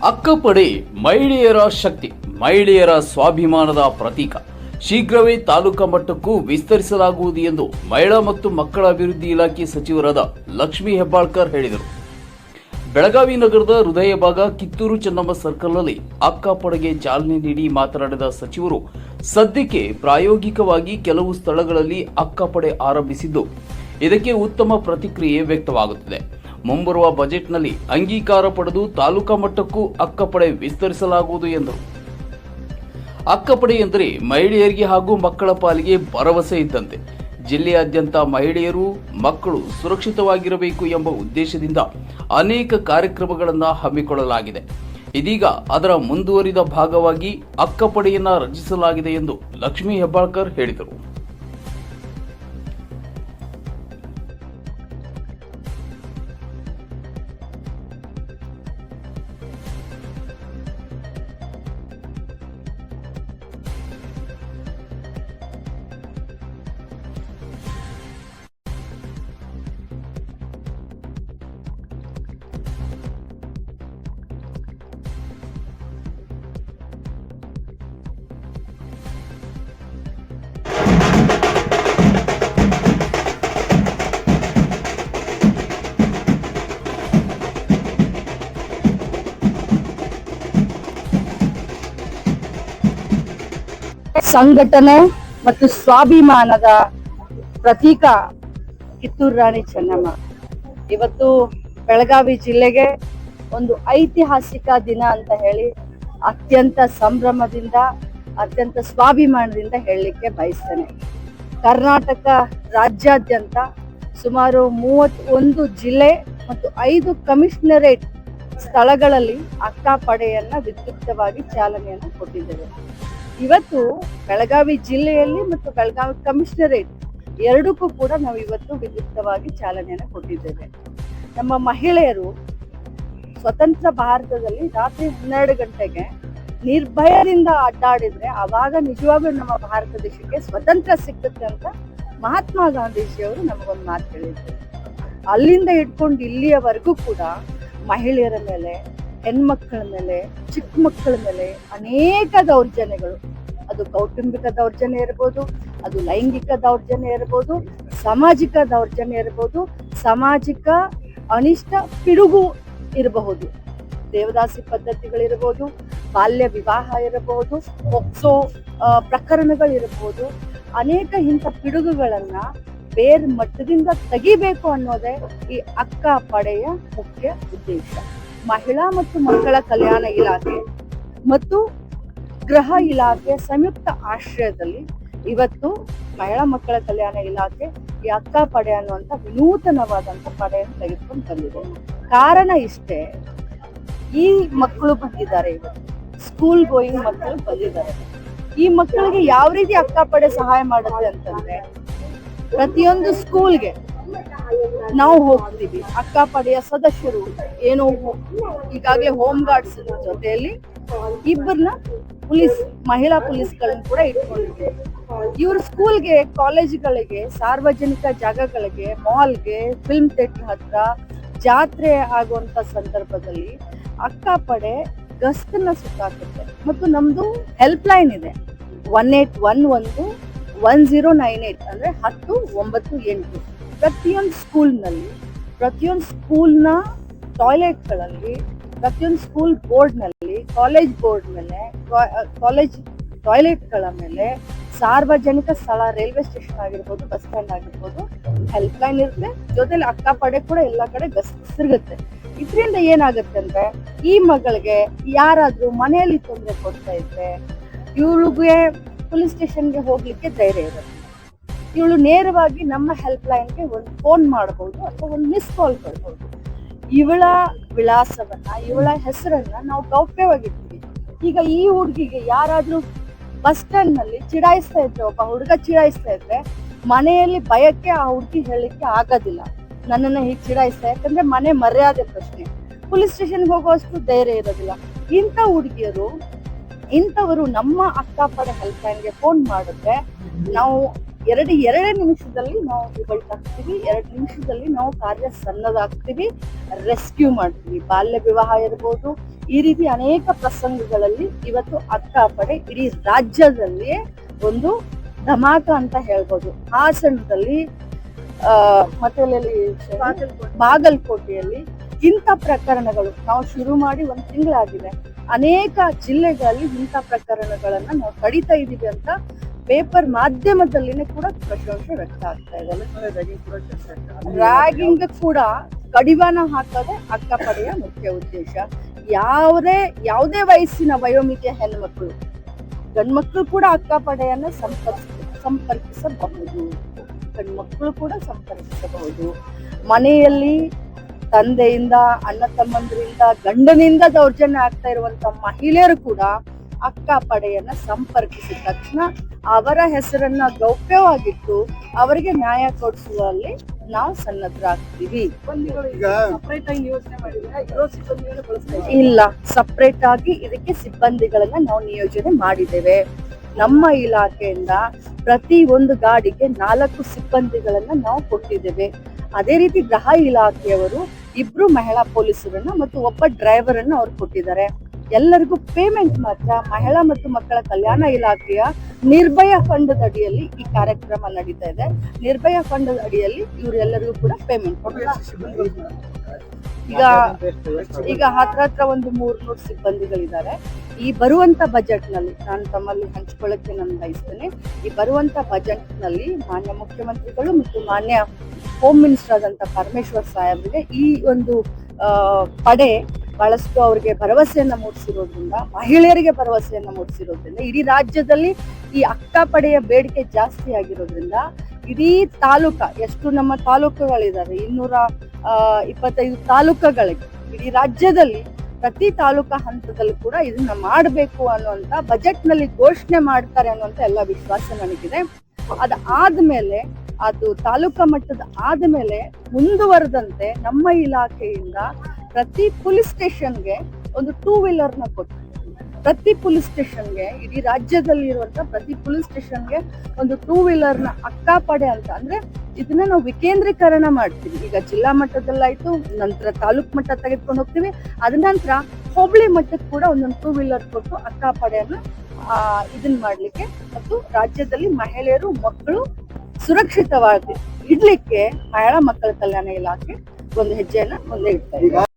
ಅಕ್ಕಪಡೆ ಮಹಿಳೆಯರ ಶಕ್ತಿ, ಮಹಿಳೆಯರ ಸ್ವಾಭಿಮಾನದ ಪ್ರತೀಕ. ಶೀಘ್ರವೇ ತಾಲೂಕಾ ಮಟ್ಟಕ್ಕೂ ವಿಸ್ತರಿಸಲಾಗುವುದು ಎಂದು ಮಹಿಳಾ ಮತ್ತು ಮಕ್ಕಳ ಅಭಿವೃದ್ಧಿ ಇಲಾಖೆ ಸಚಿವರಾದ ಲಕ್ಷ್ಮೀ ಹೆಬ್ಬಾಳ್ಕರ್ ಹೇಳಿದರು. ಬೆಳಗಾವಿ ನಗರದ ಹೃದಯ ಭಾಗ ಕಿತ್ತೂರು ಚೆನ್ನಮ್ಮ ಸರ್ಕಲ್ನಲ್ಲಿ ಅಕ್ಕಪಡೆಗೆ ಚಾಲನೆ ನೀಡಿ ಮಾತನಾಡಿದ ಸಚಿವರು, ಸದ್ಯಕ್ಕೆ ಪ್ರಾಯೋಗಿಕವಾಗಿ ಕೆಲವು ಸ್ಥಳಗಳಲ್ಲಿ ಅಕ್ಕಪಡೆ ಆರಂಭಿಸಿದ್ದು, ಇದಕ್ಕೆ ಉತ್ತಮ ಪ್ರತಿಕ್ರಿಯೆ ವ್ಯಕ್ತವಾಗುತ್ತಿದೆ. ಮುಂಬರುವ ಬಜೆಟ್ನಲ್ಲಿ ಅಂಗೀಕಾರ ಪಡೆದು ತಾಲೂಕಾ ಮಟ್ಟಕ್ಕೂ ಅಕ್ಕಪಡೆ ವಿಸ್ತರಿಸಲಾಗುವುದು ಎಂದರು. ಅಕ್ಕಪಡೆ ಎಂದರೆ ಮಹಿಳೆಯರಿಗೆ ಹಾಗೂ ಮಕ್ಕಳ ಪಾಲಿಗೆ ಭರವಸೆ ಇದ್ದಂತೆ. ಜಿಲ್ಲೆಯಾದ್ಯಂತ ಮಹಿಳೆಯರು, ಮಕ್ಕಳು ಸುರಕ್ಷಿತವಾಗಿರಬೇಕು ಎಂಬ ಉದ್ದೇಶದಿಂದ ಅನೇಕ ಕಾರ್ಯಕ್ರಮಗಳನ್ನು ಹಮ್ಮಿಕೊಳ್ಳಲಾಗಿದೆ. ಇದೀಗ ಅದರ ಮುಂದುವರಿದ ಭಾಗವಾಗಿ ಅಕ್ಕಪಡೆಯನ್ನ ರಚಿಸಲಾಗಿದೆ ಎಂದು ಲಕ್ಷ್ಮೀ ಹೆಬ್ಬಾಳ್ಕರ್ ಹೇಳಿದರು. ಸಂಘಟನೆ ಮತ್ತು ಸ್ವಾಭಿಮಾನದ ಪ್ರತೀಕ ಕಿತ್ತೂರು ರಾಣಿ ಚೆನ್ನಮ್ಮ. ಇವತ್ತು ಬೆಳಗಾವಿ ಜಿಲ್ಲೆಗೆ ಒಂದು ಐತಿಹಾಸಿಕ ದಿನ ಅಂತ ಹೇಳಿ ಅತ್ಯಂತ ಸಂಭ್ರಮದಿಂದ, ಅತ್ಯಂತ ಸ್ವಾಭಿಮಾನದಿಂದ ಹೇಳಲಿಕ್ಕೆ ಬಯಸ್ತೇನೆ. ಕರ್ನಾಟಕ ರಾಜ್ಯಾದ್ಯಂತ ಸುಮಾರು 31 ಜಿಲ್ಲೆ ಮತ್ತು 5 ಕಮಿಷನರೇಟ್ ಸ್ಥಳಗಳಲ್ಲಿ ಅಕ್ಕಪಡೆಯನ್ನ ವಿದ್ಯುಕ್ತವಾಗಿ ಚಾಲನೆಯನ್ನು ಕೊಟ್ಟಿದ್ದೇವೆ. ಇವತ್ತು ಬೆಳಗಾವಿ ಜಿಲ್ಲೆಯಲ್ಲಿ ಮತ್ತು ಬೆಳಗಾವಿ ಕಮಿಷನರೇಟ್ ಎರಡಕ್ಕೂ ಕೂಡ ನಾವು ಇವತ್ತು ವಿದ್ಯುಕ್ತವಾಗಿ ಚಾಲನೆಯನ್ನು ಕೊಟ್ಟಿದ್ದೇವೆ. ನಮ್ಮ ಮಹಿಳೆಯರು ಸ್ವತಂತ್ರ ಭಾರತದಲ್ಲಿ ರಾತ್ರಿ 12 ಗಂಟೆಗೆ ನಿರ್ಭಯದಿಂದ ಅಡ್ಡಾಡಿದ್ರೆ ಆವಾಗ ನಿಜವಾಗ್ಲೂ ನಮ್ಮ ಭಾರತ ದೇಶಕ್ಕೆ ಸ್ವತಂತ್ರ ಸಿಗ್ತದೆ ಅಂತ ಮಹಾತ್ಮ ಗಾಂಧೀಜಿಯವರು ನಮಗೊಂದು ಮಾತು ಹೇಳಿದ್ರು. ಅಲ್ಲಿಂದ ಹಿಡ್ಕೊಂಡು ಇಲ್ಲಿಯವರೆಗೂ ಕೂಡ ಮಹಿಳೆಯರ ಮೇಲೆ, ಹೆಣ್ಮಕ್ಕಳ ಮೇಲೆ, ಚಿಕ್ಕ ಮಕ್ಕಳ ಮೇಲೆ ಅನೇಕ ದೌರ್ಜನ್ಯಗಳು, ಅದು ಕೌಟುಂಬಿಕ ದೌರ್ಜನ್ಯ ಇರ್ಬೋದು, ಅದು ಲೈಂಗಿಕ ದೌರ್ಜನ್ಯ ಇರ್ಬೋದು, ಸಾಮಾಜಿಕ ದೌರ್ಜನ್ಯ ಇರ್ಬೋದು, ಸಾಮಾಜಿಕ ಅನಿಷ್ಟ ಪಿಡುಗು ಇರಬಹುದು, ದೇವದಾಸಿ ಪದ್ಧತಿಗಳಿರ್ಬೋದು, ಬಾಲ್ಯ ವಿವಾಹ ಇರಬಹುದು, ಪೋಕ್ಸೋ ಪ್ರಕರಣಗಳಿರಬಹುದು. ಅನೇಕ ಇಂಥ ಪಿಡುಗುಗಳನ್ನ ಬೇರ್ ಮಟ್ಟದಿಂದ ತೆಗಿಬೇಕು ಅನ್ನೋದೇ ಈ ಅಕ್ಕಪಡೆಯ ಮುಖ್ಯ ಉದ್ದೇಶ. ಮಹಿಳಾ ಮತ್ತು ಮಕ್ಕಳ ಕಲ್ಯಾಣ ಇಲಾಖೆ ಮತ್ತು ಗೃಹ ಇಲಾಖೆ ಸಂಯುಕ್ತ ಆಶ್ರಯದಲ್ಲಿ ಇವತ್ತು ಮಹಿಳಾ ಮಕ್ಕಳ ಕಲ್ಯಾಣ ಇಲಾಖೆ ಈ ಅಕ್ಕಪಡೆ ಅನ್ನುವಂಥ ವಿನೂತನವಾದಂಥ ಪಡೆಯನ್ನು ತೆಗೆದುಕೊಂಡು ಬಂದಿದೆ. ಕಾರಣ ಇಷ್ಟೇ, ಈ ಮಕ್ಕಳು ಬಂದಿದ್ದಾರೆ, ಇವತ್ತು ಸ್ಕೂಲ್ ಗೋಯಿಂಗ್ ಮಕ್ಕಳು ಬಂದಿದ್ದಾರೆ. ಈ ಮಕ್ಕಳಿಗೆ ಯಾವ ರೀತಿ ಅಕ್ಕಪಡೆ ಸಹಾಯ ಮಾಡುತ್ತೆ ಅಂತಂದ್ರೆ, ಪ್ರತಿಯೊಂದು ಸ್ಕೂಲ್ಗೆ ನಾವು ಹೋಗ್ತೀವಿ, ಅಕ್ಕಪಡೆಯ ಸದಸ್ಯರು ಏನೋ ಈಗಾಗಲೇ ಹೋಮ್ ಗಾರ್ಡ್ಸ್ ಜೊತೆಯಲ್ಲಿ ಇಬ್ಬರನ್ನ ಮಹಿಳಾ ಪೊಲೀಸ್ಗಳನ್ನ ಕೂಡ ಇಟ್ಕೊಂಡಿದ್ದೀವಿ. ಇವರು ಸ್ಕೂಲ್ಗೆ, ಕಾಲೇಜ್ಗಳಿಗೆ, ಸಾರ್ವಜನಿಕ ಜಾಗಗಳಿಗೆ, ಮಾಲ್ಗೆ, ಫಿಲ್ಮ್ ಥಿಯೇಟರ್ ಹತ್ರ ಜಾತ್ರೆ ಆಗುವಂತ ಸಂದರ್ಭದಲ್ಲಿ ಅಕ್ಕಪಡೆ ಗಸ್ತನ್ನ ಸುತ್ತಾಕುತ್ತೆ. ಮತ್ತು ನಮ್ದು ಹೆಲ್ಪ್ ಲೈನ್ ಇದೆ 1811 1098 ಅಂದ್ರೆ 1098. ಪ್ರತಿಯೊಂದು ಸ್ಕೂಲ್ನಲ್ಲಿ, ಪ್ರತಿಯೊಂದು ಸ್ಕೂಲ್ನ ಟಾಯ್ಲೆಟ್ಗಳಲ್ಲಿ, ಪ್ರತಿಯೊಂದು ಸ್ಕೂಲ್ ಬೋರ್ಡ್ನಲ್ಲಿ, ಕಾಲೇಜ್ ಬೋರ್ಡ್ ಮೇಲೆ, ಕಾಲೇಜ್ ಟಾಯ್ಲೆಟ್ಗಳ ಮೇಲೆ, ಸಾರ್ವಜನಿಕ ಸ್ಥಳ, ರೈಲ್ವೆ ಸ್ಟೇಷನ್ ಆಗಿರ್ಬೋದು, ಬಸ್ ಸ್ಟ್ಯಾಂಡ್ ಆಗಿರ್ಬೋದು, ಹೆಲ್ಪ್ ಲೈನ್ ಇರುತ್ತೆ. ಜೊತೆಲಿ ಅಕ್ಕಪಡೆ ಕೂಡ ಎಲ್ಲ ಕಡೆ ಸಿಗುತ್ತೆ. ಇದರಿಂದ ಏನಾಗುತ್ತೆ ಅಂದ್ರೆ, ಈ ಮಗಳಿಗೆ ಯಾರಾದ್ರೂ ಮನೆಯಲ್ಲಿ ತೊಂದರೆ ಕೊಡ್ತಾ ಇದ್ರೆ ಇವಳಿಗೆ ಪೊಲೀಸ್ ಸ್ಟೇಷನ್ಗೆ ಹೋಗ್ಲಿಕ್ಕೆ ಧೈರ್ಯ ಇರುತ್ತೆ. ಇವಳು ನೇರವಾಗಿ ನಮ್ಮ ಹೆಲ್ಪ್ ಲೈನ್ಗೆ ಒಂದು ಫೋನ್ ಮಾಡಬಹುದು ಅಥವಾ ಒಂದು ಮಿಸ್ ಕಾಲ್ ಕೊಡ್ಬೋದು. ಇವಳ ವಿಳಾಸವನ್ನ, ಇವಳ ಹೆಸರನ್ನ ನಾವು ಗೌಪ್ಯವಾಗಿರ್ತೀವಿ. ಈಗ ಈ ಹುಡುಗಿಗೆ ಯಾರಾದ್ರೂ ಬಸ್ ಸ್ಟ್ಯಾಂಡ್ ನಲ್ಲಿ ಚಿಡಾಯಿಸ್ತಾ ಇದ್ರೆ, ಒಬ್ಬ ಹುಡುಗ ಚಿಡಾಯಿಸ್ತಾ ಇದ್ರೆ, ಮನೆಯಲ್ಲಿ ಭಯಕ್ಕೆ ಆ ಹುಡುಗಿ ಹೇಳಲಿಕ್ಕೆ ಆಗೋದಿಲ್ಲ, ನನ್ನನ್ನ ಹೀಗೆ ಚಿಡಾಯಿಸ್ತಾ, ಯಾಕಂದ್ರೆ ಮನೆ ಮರ್ಯಾದೆ ಪ್ರಶ್ನೆ. ಪೊಲೀಸ್ ಸ್ಟೇಷನ್ಗೆ ಹೋಗುವಷ್ಟು ಧೈರ್ಯ ಇರೋದಿಲ್ಲ. ಇಂಥವರು ನಮ್ಮ ಅಕ್ಕಪಡೆ ಹೆಲ್ಪ್ ಲೈನ್ಗೆ ಫೋನ್ ಮಾಡಿದ್ರೆ ನಾವು ಎರಡೇ ನಿಮಿಷದಲ್ಲಿ ನಾವು ರಿಸಲ್ಟ್ ಆಗ್ತೀವಿ, 2 ನಿಮಿಷದಲ್ಲಿ ನಾವು ಕಾರ್ಯ ಸನ್ನದಾಗ್ತೀವಿ, ರೆಸ್ಕ್ಯೂ ಮಾಡ್ತೀವಿ. ಬಾಲ್ಯ ವಿವಾಹ ಇರ್ಬೋದು, ಈ ರೀತಿ ಅನೇಕ ಪ್ರಸಂಗಗಳಲ್ಲಿ ಇವತ್ತು ಅಕ್ಕ ಪಡೆ ಇಡೀ ರಾಜ್ಯದಲ್ಲಿ ಒಂದು ಧಮಾಕ ಅಂತ ಹೇಳ್ಬೋದು. ಹಾಸನದಲ್ಲಿ ಮತ್ತೆ ಬಾಗಲಕೋಟೆಯಲ್ಲಿ ಇಂಥ ಪ್ರಕರಣಗಳು ನಾವು ಶುರು ಮಾಡಿ 1 ತಿಂಗಳಾಗಿದೆ. ಅನೇಕ ಜಿಲ್ಲೆಗಳಲ್ಲಿ ಇಂಥ ಪ್ರಕರಣಗಳನ್ನ ನಾವು ತಡಿತಾ ಇದೀವಿ ಅಂತ ಪೇಪರ್ ಮಾಧ್ಯಮದಲ್ಲಿನೇ ಕೂಡ ಪ್ರಶಂಸೆ ವ್ಯಕ್ತ ಆಗ್ತಾ ಇದೆ. ರ್ಯಾಗಿಂಗ್ ಕೂಡ ಕಡಿವಾಣ ಹಾಕೋದೇ ಅಕ್ಕ ಪಡೆಯ ಮುಖ್ಯ ಉದ್ದೇಶ. ಯಾವುದೇ ವಯಸ್ಸಿನ ವಯೋಮಿತಿಯ ಹೆಣ್ಮಕ್ಳು, ಗಂಡ್ಮಕ್ಳು ಕೂಡ ಅಕ್ಕ ಪಡೆಯನ್ನ ಸಂಪರ್ಕಿಸಬಹುದು, ಗಂಡ್ಮಕ್ಳು ಕೂಡ ಸಂಪರ್ಕಿಸಬಹುದು. ಮನೆಯಲ್ಲಿ ತಂದೆಯಿಂದ, ಅಣ್ಣ ತಮ್ಮಂದ್ರಿಂದ, ಗಂಡನಿಂದ ದೌರ್ಜನ್ಯ ಆಗ್ತಾ ಇರುವಂತ ಮಹಿಳೆಯರು ಕೂಡ ಅಕ್ಕ ಪಡೆಯನ್ನ ಸಂಪರ್ಕಿಸಿದ ತಕ್ಷಣ ಅವರ ಹೆಸರನ್ನ ಗೌಪ್ಯವಾಗಿಟ್ಟು ಅವರಿಗೆ ನ್ಯಾಯ ಕೊಡಿಸುವಲ್ಲಿ ನಾವು ಸನ್ನದ್ಧರಾಗ್ತೀವಿ. ಇಲ್ಲ, ಸಪರೇಟ್ ಆಗಿ ಇದಕ್ಕೆ ಸಿಬ್ಬಂದಿಗಳನ್ನ ನಾವು ನಿಯೋಜನೆ ಮಾಡಿದ್ದೇವೆ. ನಮ್ಮ ಇಲಾಖೆಯಿಂದ ಪ್ರತಿ ಒಂದು ಗಾಡಿಗೆ 4 ಸಿಬ್ಬಂದಿಗಳನ್ನ ನಾವು ಕೊಟ್ಟಿದ್ದೇವೆ. ಅದೇ ರೀತಿ ಗೃಹ ಇಲಾಖೆಯವರು 2 ಮಹಿಳಾ ಪೊಲೀಸರನ್ನ ಮತ್ತು ಒಬ್ಬ ಡ್ರೈವರ್ ಅನ್ನ ಅವ್ರು ಕೊಟ್ಟಿದ್ದಾರೆ. ಎಲ್ಲರಿಗೂ ಪೇಮೆಂಟ್ ಮಾತ್ರ ಮಹಿಳಾ ಮತ್ತು ಮಕ್ಕಳ ಕಲ್ಯಾಣ ಇಲಾಖೆಯ ನಿರ್ಭಯ ಫಂಡ್ ಅಡಿಯಲ್ಲಿ ಈ ಕಾರ್ಯಕ್ರಮ ನಡೀತಾ ಇದೆ. ನಿರ್ಭಯ ಫಂಡ್ ಅಡಿಯಲ್ಲಿ ಇವರೆಲ್ಲರಿಗೂ ಕೂಡ ಪೇಮೆಂಟ್ ಈಗ ಹತ್ರ ಒಂದು 300 ಸಿಬ್ಬಂದಿಗಳಿದ್ದಾರೆ. ಈ ಬರುವಂತ ಬಜೆಟ್ ನಲ್ಲಿ ನಾನು ತಮ್ಮಲ್ಲಿ ಹಂಚಿಕೊಳ್ಳಕ್ಕೆ ನಾನು ಬಯಸ್ತೇನೆ. ಈ ಬರುವಂತ ಬಜೆಟ್ ನಲ್ಲಿ ಮಾನ್ಯ ಮುಖ್ಯಮಂತ್ರಿಗಳು ಮತ್ತು ಮಾನ್ಯ ಹೋಮ್ ಮಿನಿಸ್ಟರ್ ಆದಂತ ಪರಮೇಶ್ವರ್ ಸಾಹೇಬ್ರಿಗೆ ಈ ಒಂದು ಪಡೆ ಬಹಳಷ್ಟು ಅವರಿಗೆ ಭರವಸೆಯನ್ನ ಮೂಡಿಸಿರೋದ್ರಿಂದ, ಮಹಿಳೆಯರಿಗೆ ಭರವಸೆಯನ್ನ ಮೂಡಿಸಿರೋದ್ರಿಂದ, ಇಡೀ ರಾಜ್ಯದಲ್ಲಿ ಈ ಅಕ್ಕ ಪಡೆಯ ಬೇಡಿಕೆ ಜಾಸ್ತಿ ಆಗಿರೋದ್ರಿಂದ ಇಡೀ ತಾಲೂಕ, ಎಷ್ಟು ನಮ್ಮ ತಾಲೂಕುಗಳಿದಾವೆ, 225 ತಾಲೂಕುಗಳಿಗೆ ಇಡೀ ರಾಜ್ಯದಲ್ಲಿ ಪ್ರತಿ ತಾಲೂಕಾ ಹಂತದಲ್ಲೂ ಕೂಡ ಇದನ್ನ ಮಾಡಬೇಕು ಅನ್ನುವಂತ ಬಜೆಟ್ ನಲ್ಲಿ ಘೋಷಣೆ ಮಾಡ್ತಾರೆ ಅನ್ನುವಂತ ಎಲ್ಲ ವಿಶ್ವಾಸ ನನಗಿದೆ. ಅದಾದ್ಮೇಲೆ ಅದು ತಾಲೂಕಾ ಮಟ್ಟದ ಆದ್ಮೇಲೆ ಮುಂದುವರೆದಂತೆ ನಮ್ಮ ಇಲಾಖೆಯಿಂದ ಪ್ರತಿ ಪೊಲೀಸ್ ಸ್ಟೇಷನ್ಗೆ ಒಂದು 2 ವೀಲರ್ನ ಕೊಟ್ಟು, ಪ್ರತಿ ಪೊಲೀಸ್ ಸ್ಟೇಷನ್ಗೆ, ಇಡೀ ರಾಜ್ಯದಲ್ಲಿ ಇರುವಂತ ಪ್ರತಿ ಪೊಲೀಸ್ ಸ್ಟೇಷನ್ಗೆ ಒಂದು 2 ವೀಲರ್ನ ಅಕ್ಕ ಪಡೆ ಅಂತ, ಅಂದ್ರೆ ಇದನ್ನ ನಾವು ವಿಕೇಂದ್ರೀಕರಣ ಮಾಡ್ತೀವಿ. ಈಗ ಜಿಲ್ಲಾ ಮಟ್ಟದಲ್ಲಾಯ್ತು, ನಂತರ ತಾಲೂಕ್ ಮಟ್ಟ ತೆಗೆದುಕೊಂಡು ಹೋಗ್ತೀವಿ, ಅದ ನಂತರ ಹೋಬಳಿ ಮಟ್ಟಕ್ಕೆ ಕೂಡ ಒಂದೊಂದು 2 ವೀಲರ್ ಕೊಟ್ಟು ಅಕ್ಕ ಪಡೆಯನ್ನ ಇದನ್ನ ಮಾಡ್ಲಿಕ್ಕೆ ಮತ್ತು ರಾಜ್ಯದಲ್ಲಿ ಮಹಿಳೆಯರು, ಮಕ್ಕಳು ಸುರಕ್ಷಿತವಾಗಿ ಇಡ್ಲಿಕ್ಕೆ ಮಹಿಳಾ ಮಕ್ಕಳ ಕಲ್ಯಾಣ ಇಲಾಖೆ ಒಂದು ಹೆಜ್ಜೆಯನ್ನ ಮುಂದೆ ಇಡ್ತಾರೆ.